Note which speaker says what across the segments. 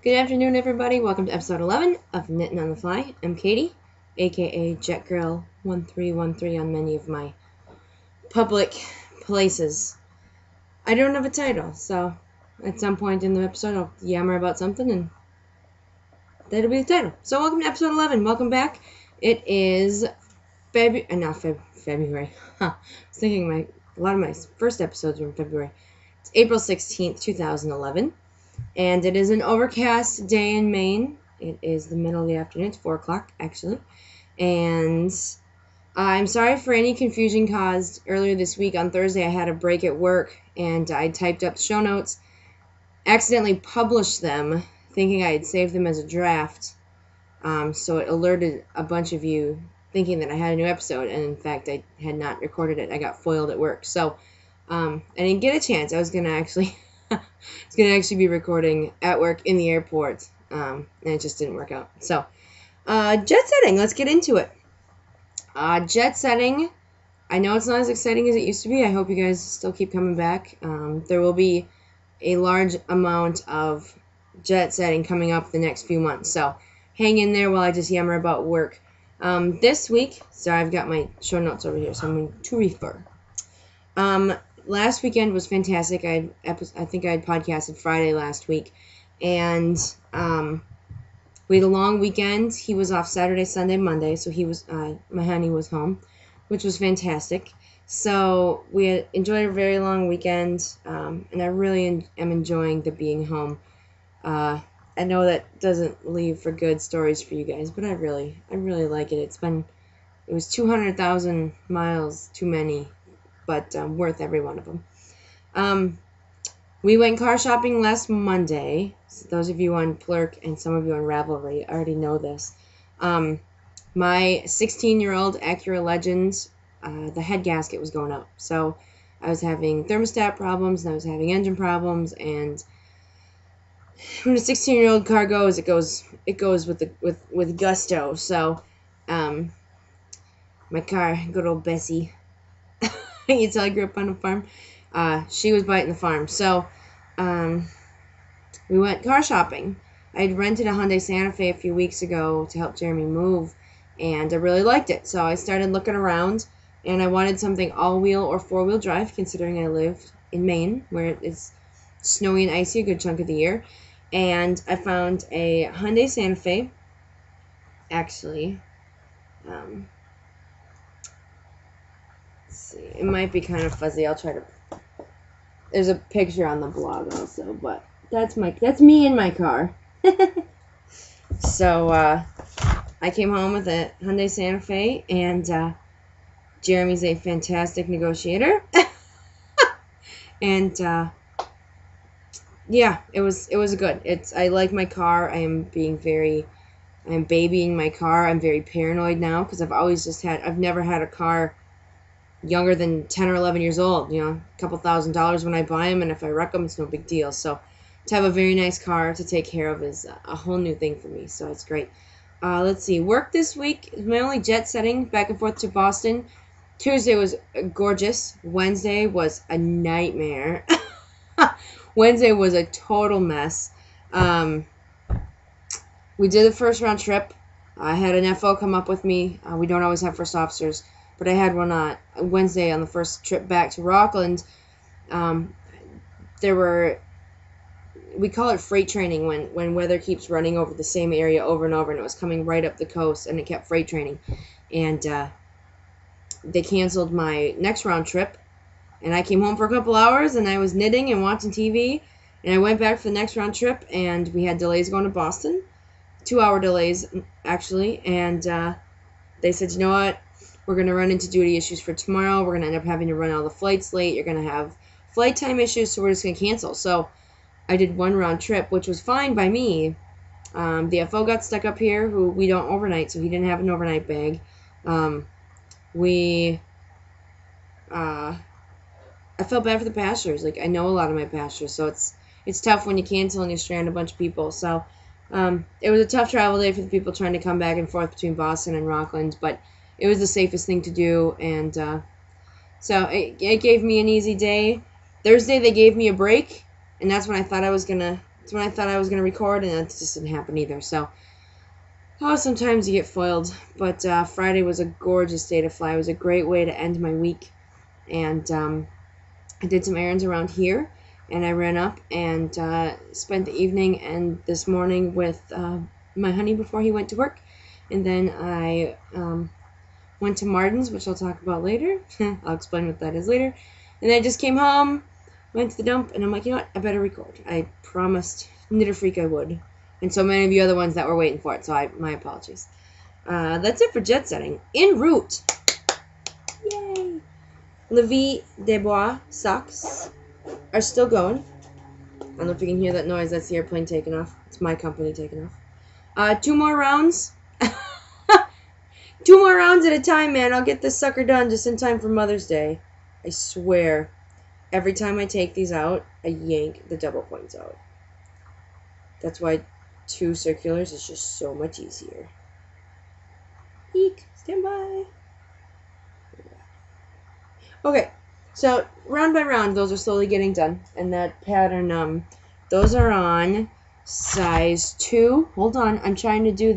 Speaker 1: Good afternoon, everybody. Welcome to episode 11 of Knitting on the Fly. I'm Katie, aka JetGirl1313 on many of my public places. I don't have a title, so at some point in the episode I'll yammer about something and that'll be the title. So welcome to episode 11. Welcome back. It is February. I was thinking a lot of my first episodes were in February. It's April 16th, 2011. And it is an overcast day in Maine. It is the middle of the afternoon. It's 4 o'clock, actually. And I'm sorry for any confusion caused earlier this week. On Thursday, I had a break at work, and I typed up show notes, accidentally published them, thinking I had saved them as a draft. So it alerted a bunch of you thinking that I had a new episode, and in fact, I had not recorded it. I got foiled at work. So I didn't get a chance. I was going to actually... It's going to actually be recording at work in the airport, and it just didn't work out. So, jet setting, let's get into it. Jet setting, I know it's not as exciting as it used to be. I hope you guys still keep coming back. There will be a large amount of jet setting coming up the next few months, so hang in there while I just yammer about work. This week, so I've got my show notes over here, so I'm going to refer. Last weekend was fantastic. I think I had podcasted Friday last week, and we had a long weekend. He was off Saturday, Sunday, Monday, so he was my honey was home, which was fantastic. So we enjoyed a very long weekend, and I really am enjoying the being home. I know that doesn't leave for good stories for you guys, but I really like it. It was 200,000 miles too many. But worth every one of them. We went car shopping last Monday. So those of you on Plurk and some of you on Ravelry already know this. My 16-year-old Acura Legends, the head gasket was going up. So I was having thermostat problems, and I was having engine problems. And when a 16-year-old car goes, it goes with gusto. So my car, good old Bessie. You tell I grew up on a farm. She was biting the farm. So we went car shopping. I had rented a Hyundai Santa Fe a few weeks ago to help Jeremy move, and I really liked it. So I started looking around, and I wanted something all-wheel or four-wheel drive, considering I live in Maine, where it is snowy and icy a good chunk of the year. And I found a Hyundai Santa Fe. Actually, see, it might be kind of fuzzy. I'll try to. There's a picture on the blog also, but that's me in my car. So I came home with a Hyundai Santa Fe, and Jeremy's a fantastic negotiator. And yeah, it was good. I like my car. I'm babying my car. I'm very paranoid now because I've never had a car younger than 10 or 11 years old, a couple $1,000s when I buy them, and if I wreck them, it's no big deal. So to have a very nice car to take care of is a whole new thing for me, so it's great. Let's see, work this week, my only jet setting back and forth to Boston. Tuesday was gorgeous. Wednesday was a nightmare. Wednesday was a total mess. We did the first round trip. I had an FO come up with me. We don't always have first officers, but I had one Wednesday on the first trip back to Rockland. We call it freight training when weather keeps running over the same area over and over, and it was coming right up the coast, and it kept freight training. And they canceled my next round trip, and I came home for a couple hours, and I was knitting and watching TV, and I went back for the next round trip, and we had delays going to Boston, 2-hour delays, actually, and they said, you know what? We're going to run into duty issues for tomorrow. We're going to end up having to run all the flights late. You're going to have flight time issues, so we're just going to cancel. So I did one round trip, which was fine by me. The FO got stuck up here, who we don't overnight, so he didn't have an overnight bag. I felt bad for the passengers. Like, I know a lot of my passengers, so it's tough when you cancel and you strand a bunch of people. So it was a tough travel day for the people trying to come back and forth between Boston and Rockland, but it was the safest thing to do, and so it gave me an easy day. Thursday they gave me a break, and that's when I thought I was going to It's when I thought I was going to record, and that just didn't happen either. So, sometimes you get foiled. But Friday was a gorgeous day to fly. It was a great way to end my week. And I did some errands around here, and I ran up and spent the evening and this morning with my honey before he went to work. And then I went to Martin's, which I'll talk about later. I'll explain what that is later. And then I just came home, went to the dump, and I'm like, you know what? I better record. I promised Knitter Freak I would. And so many of you other ones that were waiting for it, so my apologies. That's it for jet setting. En route. Yay! Levis Desbois socks are still going. I don't know if you can hear that noise. That's the airplane taking off. It's my company taking off. 2 more rounds. 2 more rounds at a time, man. I'll get this sucker done just in time for Mother's Day. I swear. Every time I take these out, I yank the double points out. That's why 2 circulars is just so much easier. Eek. Stand by. Okay. So, round by round, those are slowly getting done. And that pattern, those are on size 2. Hold on. I'm trying to do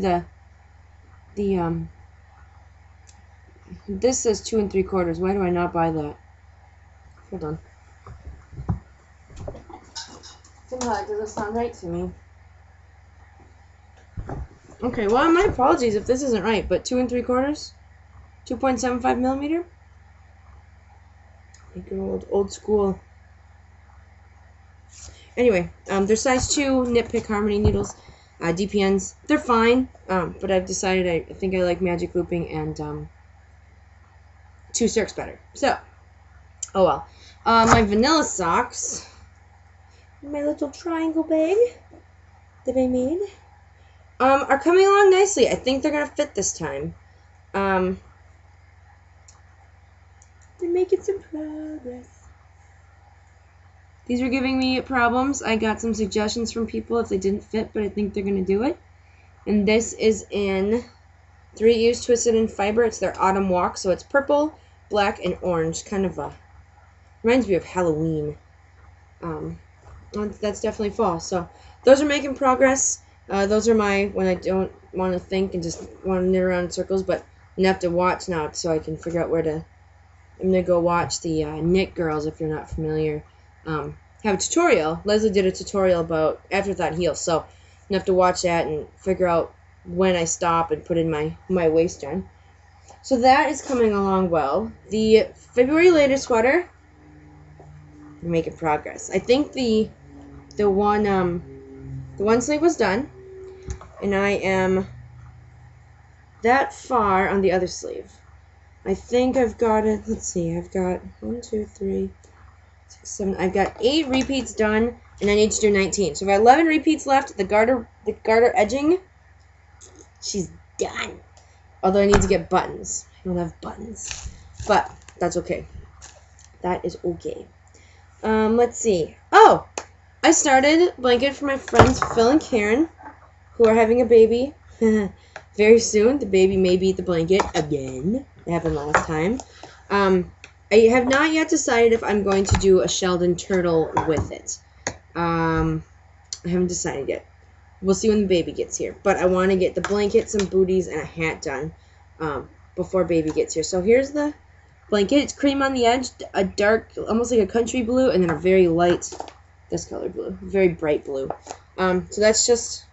Speaker 1: this says 2 3/4. Why do I not buy that? Hold on. Somehow it doesn't sound right to me. Okay, well, my apologies if this isn't right, but 2 3/4? 2.75 millimeter? Like old school. Anyway, they're size 2 Nitpick Harmony needles. DPNs. They're fine, but I've decided I think I like magic looping and 2 circs better. So, oh well. My vanilla socks, my little triangle bag that I made, are coming along nicely. I think they're gonna fit this time. They're making some progress. These were giving me problems. I got some suggestions from people if they didn't fit, but I think they're gonna do it. And this is in 3U's Twisted in Fiber. It's their Autumn Walk, so it's purple, black, and orange. Kind of reminds me of Halloween. That's definitely fall. So those are making progress. Those are my when I don't want to think and just want to knit around in circles, but I'm gonna have to watch now so I can figure out where to. I'm gonna go watch the Knit Girls if you're not familiar. Have a tutorial. Leslie did a tutorial about Afterthought heels, so I'm gonna have to watch that and figure out when I stop and put in my waist yarn. So that is coming along well. The February later sweater, I'm making progress. I think the one sleeve was done, and I am that far on the other sleeve. I think I've got it. Let's see. I've got 1, 2, 3, 6, 7. I've got 8 repeats done, and I need to do 19. So I've got 11 repeats left. The garter edging, she's done. Although I need to get buttons. I don't have buttons, but that's okay. That is okay. Let's see. Oh, I started a blanket for my friends Phil and Karen, who are having a baby very soon. The baby may beat the blanket again. It happened last time. I have not yet decided if I'm going to do a Sheldon turtle with it. I haven't decided yet. We'll see when the baby gets here. But I want to get the blanket, some booties, and a hat done before baby gets here. So here's the blanket. It's cream on the edge, a dark, almost like a country blue, and then a very light, this color blue, very bright blue. So that's just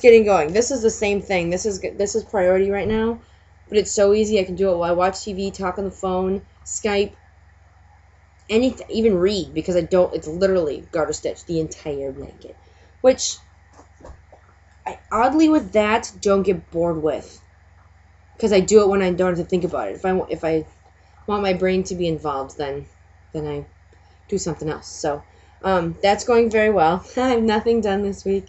Speaker 1: getting going. This is the same thing. This is priority right now, but it's so easy. I can do it while I watch TV, talk on the phone, Skype, anything, even read, because it's literally garter stitch the entire blanket, which I oddly with that don't get bored with, because I do it when I don't have to think about it. If I want my brain to be involved, then I do something else. So that's going very well. I have nothing done this week.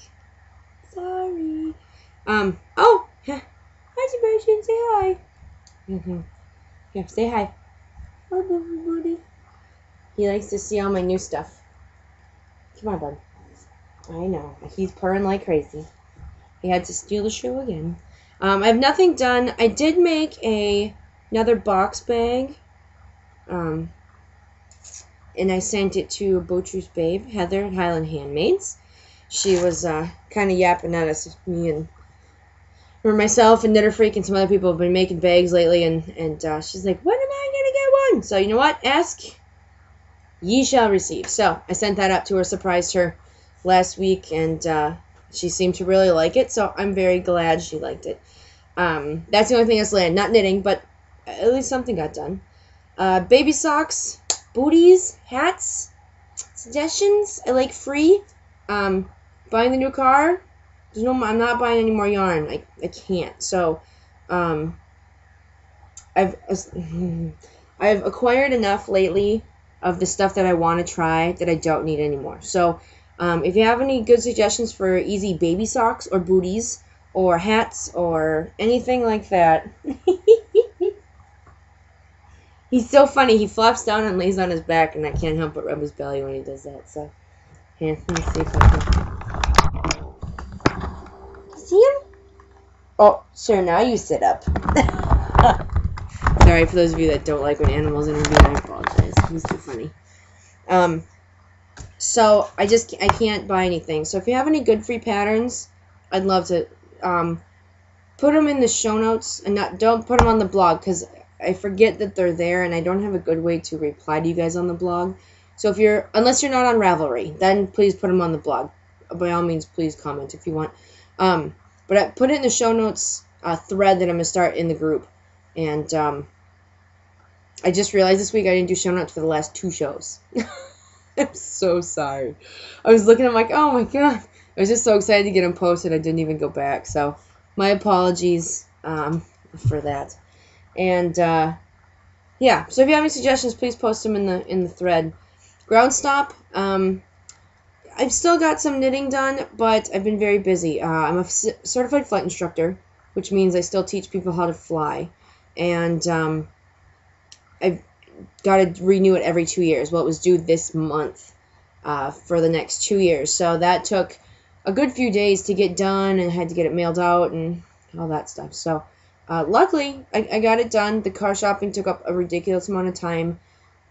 Speaker 1: Sorry. Oh, hi Sebastian, say hi. Yeah, say hi. Hello, everybody. He likes to see all my new stuff. Come on, bud. I know. He's purring like crazy. He had to steal the show again. I have nothing done. I did make another box bag. And I sent it to Botru's Babe, Heather at Highland Handmaids. she was kind of yapping at us, me and or myself and Knitter Freak and some other people have been making bags lately, and she's like, when am I going to get one? So you know what? Ask, ye shall receive. So I sent that up to her, surprised her last week, and she seemed to really like it, so I'm very glad she liked it. That's the only thing that's landed. Not knitting, but at least something got done. Baby socks, booties, hats, suggestions. I like free. Buying the new car. I'm not buying any more yarn. I can't. So, I've acquired enough lately of the stuff that I want to try that I don't need anymore. So, if you have any good suggestions for easy baby socks or booties or hats or anything like that. He's so funny. He flops down and lays on his back, and I can't help but rub his belly when he does that. So, here, let me see if I can. See him? Oh, sure, now you sit up. Sorry for those of you that don't like when animals interview, I apologize. He's too funny. So, I can't buy anything. So, if you have any good free patterns, I'd love to put them in the show notes, and don't put them on the blog, because I forget that they're there, and I don't have a good way to reply to you guys on the blog. So unless you're not on Ravelry, then please put them on the blog. By all means, please comment if you want. But I put it in the show notes thread that I'm going to start in the group. And I just realized this week I didn't do show notes for the last 2 shows. I'm so sorry. I was looking, I'm like, oh my god. I was just so excited to get them posted, I didn't even go back. So my apologies for that. And yeah, so if you have any suggestions, please post them in the thread. Ground stop. I've still got some knitting done, but I've been very busy. I'm a certified flight instructor, which means I still teach people how to fly, and I've got to renew it every 2 years. Well, it was due this month for the next 2 years, so that took a good few days to get done, and I had to get it mailed out and all that stuff. So luckily, I got it done. The car shopping took up a ridiculous amount of time.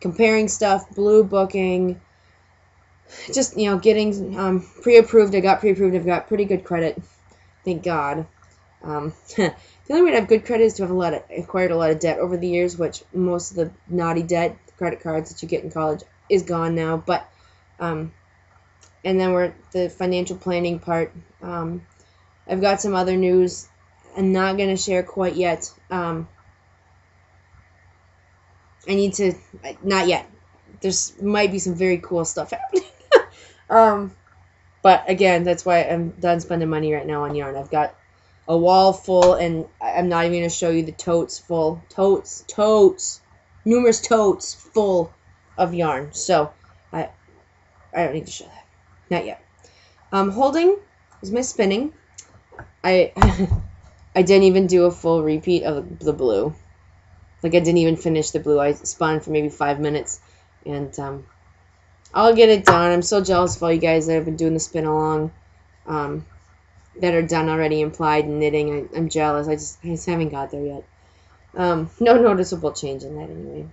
Speaker 1: Comparing stuff, blue booking, just, getting pre-approved. I got pre-approved. I've got pretty good credit. Thank God. The only way to have good credit is to have acquired a lot of debt over the years, which most of the naughty debt, credit cards that you get in college, is gone now. But, and then we're the financial planning part. I've got some other news I'm not going to share quite yet. I need to, not yet. There's might be some very cool stuff happening. But again, that's why I'm done spending money right now on yarn. I've got a wall full, and I'm not even going to show you the totes full. Numerous totes full of yarn. So, I don't need to show that. Not yet. Holding is my spinning. I didn't even do a full repeat of the blue. Like, I didn't even finish the blue. I spun for maybe 5 minutes, and I'll get it done. I'm so jealous of all you guys that have been doing the spin along, that are done already, implied in knitting. I'm jealous. I just haven't got there yet. No noticeable change in that anyway.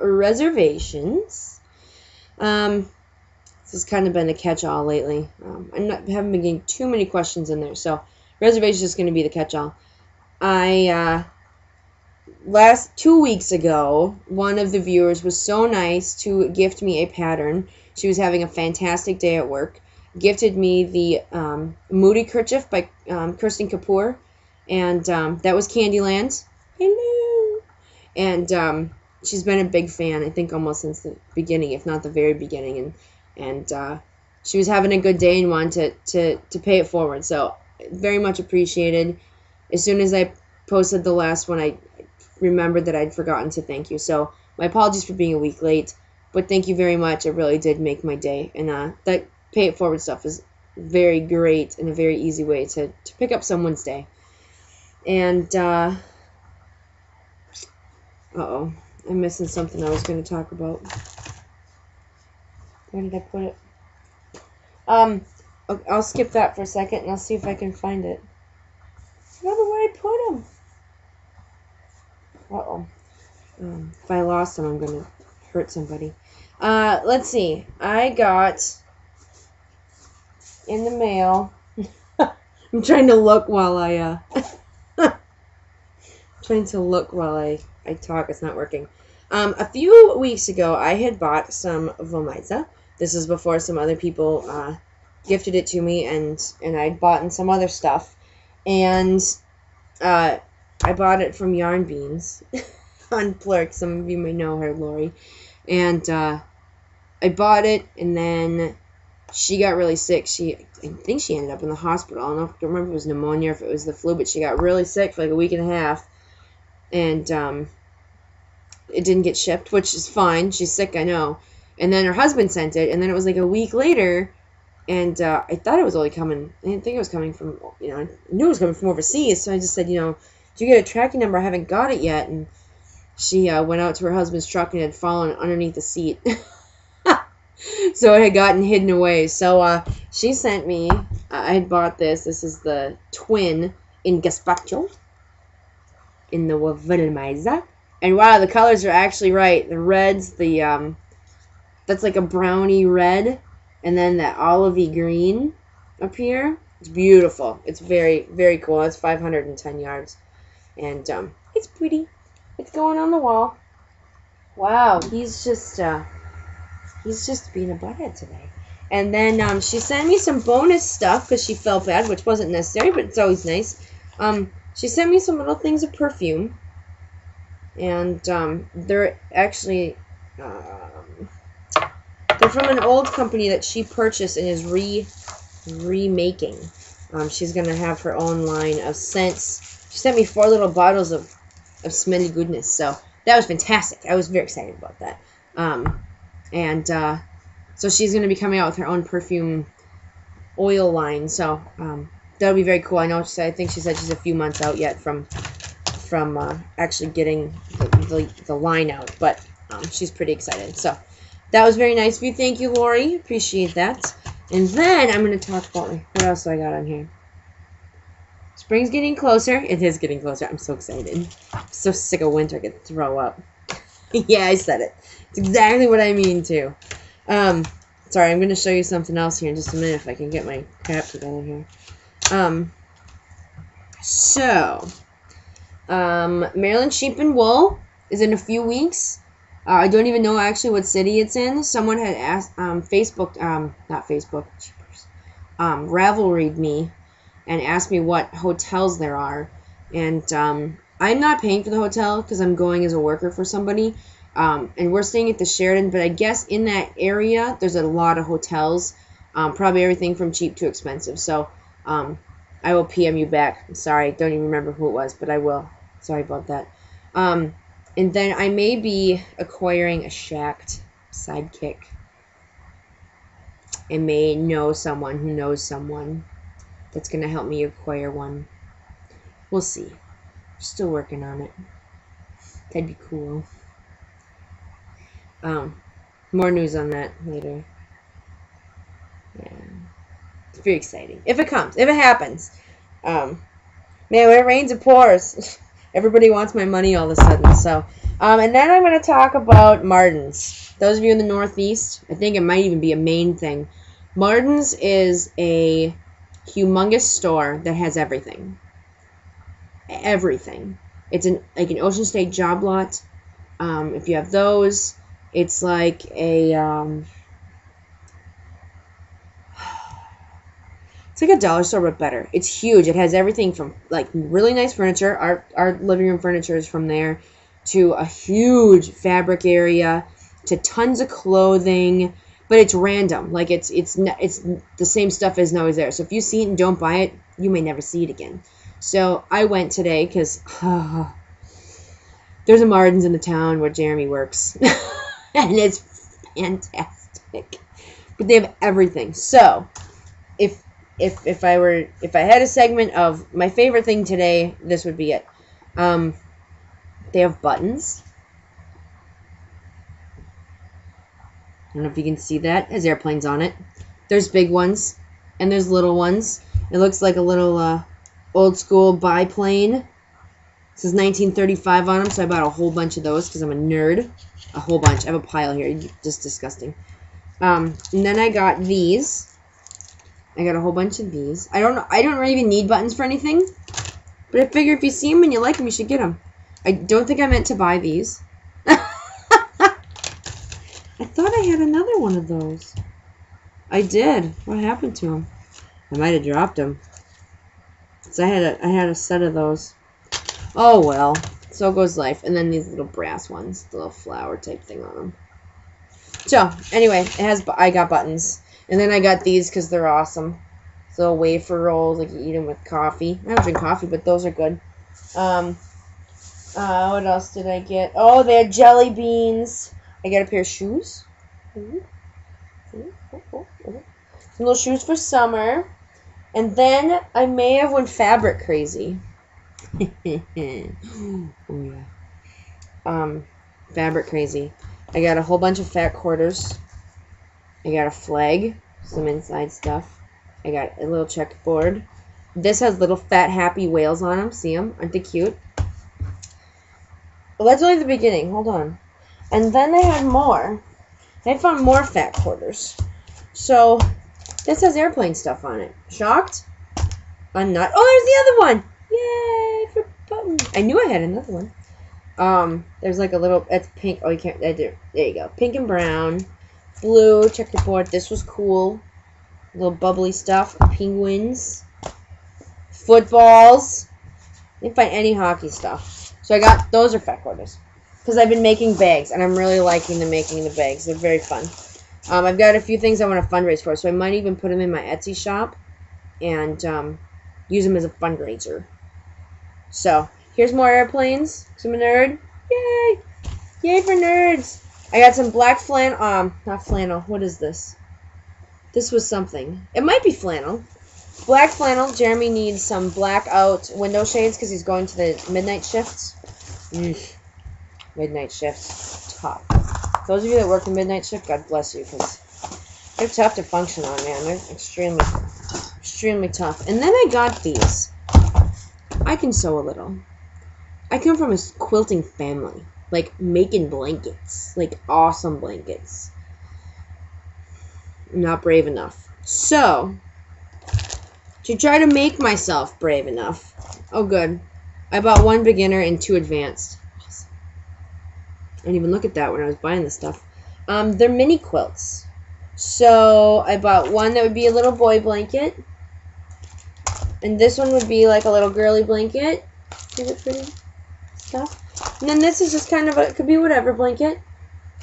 Speaker 1: Reservations. This has kind of been a catch-all lately. Haven't been getting too many questions in there, so reservations is going to be the catch-all. Last 2 weeks ago, one of the viewers was so nice to gift me a pattern. She was having a fantastic day at work. Gifted me the Moody Kerchief by Kirsten Kapoor, and that was Candyland. Hello! And she's been a big fan, I think, almost since the beginning, if not the very beginning. And she was having a good day and wanted to pay it forward. So, very much appreciated. As soon as I posted the last one, I remembered that I'd forgotten to thank you. So, my apologies for being a week late, but thank you very much. It really did make my day. And that pay it forward stuff is very great and a very easy way to pick up someone's day. And, uh-oh, I'm missing something I was going to talk about. Where did I put it? I'll skip that for a second, and I'll see if I can find it. I don't know where I put them. Uh-oh. If I lost them, I'm going to hurt somebody. Let's see. I got in the mail. I'm trying to look while I talk. It's not working. A few weeks ago, I had bought some Vomiza. This is before some other people gifted it to me, and I'd bought in some other stuff. And I bought it from Yarn Beans on Plurk. Some of you may know her, Lori. And I bought it, and then she got really sick. I think she ended up in the hospital. I don't remember if it was pneumonia or if it was the flu, but she got really sick for like a week and a half. And it didn't get shipped, which is fine. She's sick, I know. And then her husband sent it, and then it was like a week later, and I thought it was only coming. I didn't think it was coming from, I knew it was coming from overseas, so I just said, do you get a tracking number? I haven't got it yet. And she went out to her husband's truck and had fallen underneath the seat. So it had gotten hidden away. So she sent me, I had bought this. This is the twin in gazpacho, in the Vomiza. And wow, the colors are actually right. The red's that's like a browny red, and then that olivey green up here. It's beautiful. It's very, very cool. It's 510 yards. And it's pretty. It's going on the wall. Wow, he's just being a butthead today. And then she sent me some bonus stuff because she felt bad, which wasn't necessary, but it's always nice. She sent me some little things of perfume. And they're actually they're from an old company that she purchased and is remaking. She's gonna have her own line of scents. She sent me 4 little bottles of smelly goodness, so that was fantastic. I was very excited about that. So she's gonna be coming out with her own perfume oil line. So that'll be very cool. I think she said she's a few months out yet from actually getting the line out, but she's pretty excited. So that was very nice of you. Thank you, Lori. Appreciate that. And then I'm going to talk about what else do I got on here. Spring's getting closer. It is getting closer. I'm so excited. I'm so sick of winter. I could throw up. Yeah, I said it. It's exactly what I mean, too. Sorry, I'm going to show you something else here in just a minute if I can get my crap together here. Maryland Sheep and Wool is in a few weeks. I don't even know actually what city it's in. Someone had asked, Ravelried me and asked me what hotels there are. And I'm not paying for the hotel because I'm going as a worker for somebody. And we're staying at the Sheraton, but I guess in that area there's a lot of hotels. Probably everything from cheap to expensive. So I will PM you back. I'm sorry, I don't even remember who it was, but I will. Sorry about that. And then I may be acquiring a shacked sidekick. I may know someone who knows someone that's going to help me acquire one. We'll see. Still working on it. That'd be cool. More news on that later. Yeah. It's very exciting. If it comes. If it happens. Man, when it rains, it pours. Everybody wants my money all of a sudden. So, and then I'm going to talk about Martin's. Those of you in the Northeast, I think it might even be a Maine thing. Martin's is a humongous store that has everything. Everything. It's like an Ocean State job lot. If you have those, it's like a it's like a dollar store but better. It's huge. It has everything from like really nice furniture. Our living room furniture is from there, to a huge fabric area, to tons of clothing, but it's random. Like it's the same stuff isn't always there. So if you see it and don't buy it, you may never see it again. So I went today because there's a Martin's in the town where Jeremy works, and it's fantastic. But they have everything. So if I had a segment of my favorite thing today, this would be it. They have buttons. I don't know if you can see that. It has airplanes on it. There's big ones, and there's little ones. It looks like a little old school biplane. It says 1935 on them, so I bought a whole bunch of those because I'm a nerd. A whole bunch. I have a pile here. Just disgusting. And then I got these. I got a whole bunch of these. I don't even need buttons for anything. But I figure if you see them and you like them, you should get them. I don't think I meant to buy these. I thought I had another one of those. I did. What happened to them? I might have dropped them. So I had a set of those. Oh well. So goes life. And then these little brass ones. The little flower type thing on them. So, anyway, I got buttons. And then I got these because they're awesome. Little wafer rolls, like you eat them with coffee. I don't drink coffee, but those are good. What else did I get? Oh, they had jelly beans. I got a pair of shoes. Some little shoes for summer. And then I may have went fabric crazy. Oh yeah. Fabric crazy. I got a whole bunch of fat quarters. I got a flag, some inside stuff. I got a little checkerboard. This has little fat happy whales on them. See them? Aren't they cute? Well, that's only the beginning. Hold on. And then they had more. I found more fat quarters. So, this has airplane stuff on it. Shocked? I'm not. Oh, there's the other one! Yay! For buttons. I knew I had another one. There's like a little, it's pink. Oh, you can't, there you go. Pink and brown. Blue checkerboard. This was cool. Little bubbly stuff. Penguins. Footballs. I didn't find any hockey stuff. So I got, those are fat quarters. Because I've been making bags, and I'm really liking making the bags. They're very fun. I've got a few things I want to fundraise for, so I might even put them in my Etsy shop and use them as a fundraiser. So, here's more airplanes. So I'm a nerd. Yay! Yay for nerds! I got some black flannel, not flannel, what is this? This was something. It might be flannel. Black flannel. Jeremy needs some blackout window shades because he's going to the midnight shifts. Midnight shifts. Tough. Those of you that work the midnight shift, God bless you, because they're tough to function on, man. They're extremely, extremely tough. And then I got these. I can sew a little. I come from a quilting family. Like, making blankets. Like, awesome blankets. I'm not brave enough. So, to try to make myself brave enough. Oh, good. I bought 1 beginner and 2 advanced. Awesome. I didn't even look at that when I was buying this stuff. They're mini quilts. So, I bought one that would be a little boy blanket. And this one would be like a little girly blanket. Is it pretty? Stuff. And then this is just kind of it could be whatever blanket.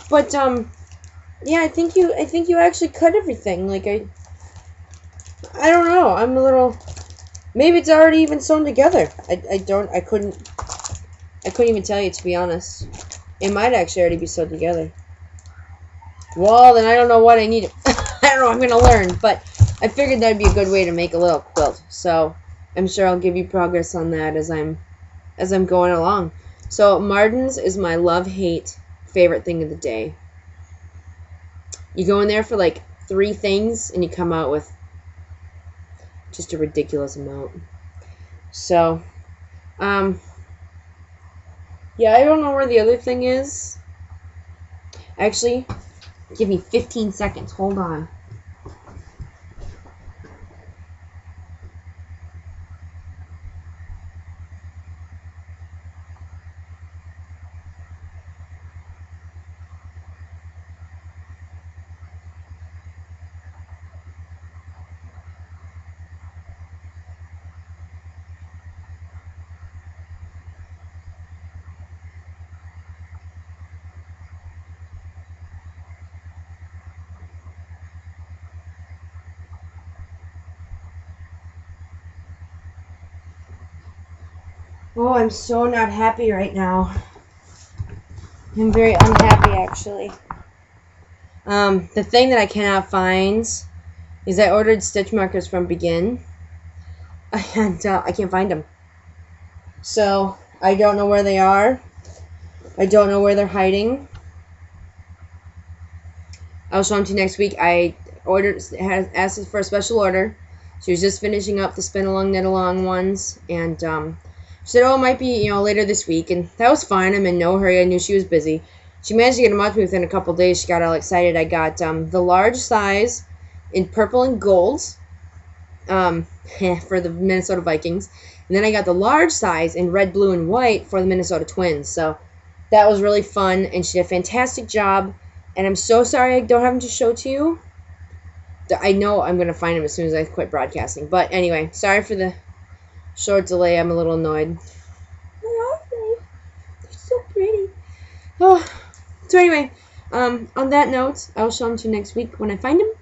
Speaker 1: But, yeah, I think you actually cut everything. Like, I don't know. I'm a little, maybe it's already even sewn together. I couldn't even tell you, to be honest. It might actually already be sewed together. Well, then I don't know what I need. I don't know. I'm going to learn. But I figured that'd be a good way to make a little quilt. So I'm sure I'll give you progress on that as I'm going along. So Martin's is my love-hate favorite thing of the day. You go in there for like 3 things and you come out with just a ridiculous amount. So, yeah, I don't know where the other thing is. Actually, give me 15 seconds. Hold on. Oh, I'm so not happy right now. I'm very unhappy, actually. The thing that I cannot find is I ordered stitch markers from Begin, and I can't find them. So, I don't know where they are. I don't know where they're hiding. I'll show them to you next week. I asked for a special order. She was just finishing up the spin along, knit along ones, and she said, oh, it might be, later this week, and that was fine. I'm in no hurry. I knew she was busy. She managed to get them out to me within a couple days. She got all excited. I got the large size in purple and gold, for the Minnesota Vikings. And then I got the large size in red, blue, and white for the Minnesota Twins. So that was really fun, and she did a fantastic job. And I'm so sorry I don't have them to show to you. I know I'm going to find them as soon as I quit broadcasting. But anyway, sorry for the short delay. I'm a little annoyed. They're so pretty. Oh. So anyway, on that note, I will show them to you next week when I find them.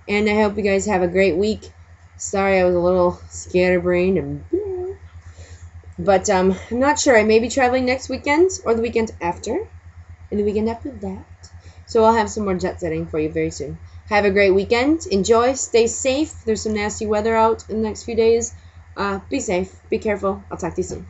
Speaker 1: And I hope you guys have a great week. Sorry I was a little scatterbrained. But I'm not sure. I may be traveling next weekend or the weekend after. And the weekend after that. So I'll have some more jet setting for you very soon. Have a great weekend. Enjoy. Stay safe. There's some nasty weather out in the next few days. Be safe. Be careful. I'll talk to you soon.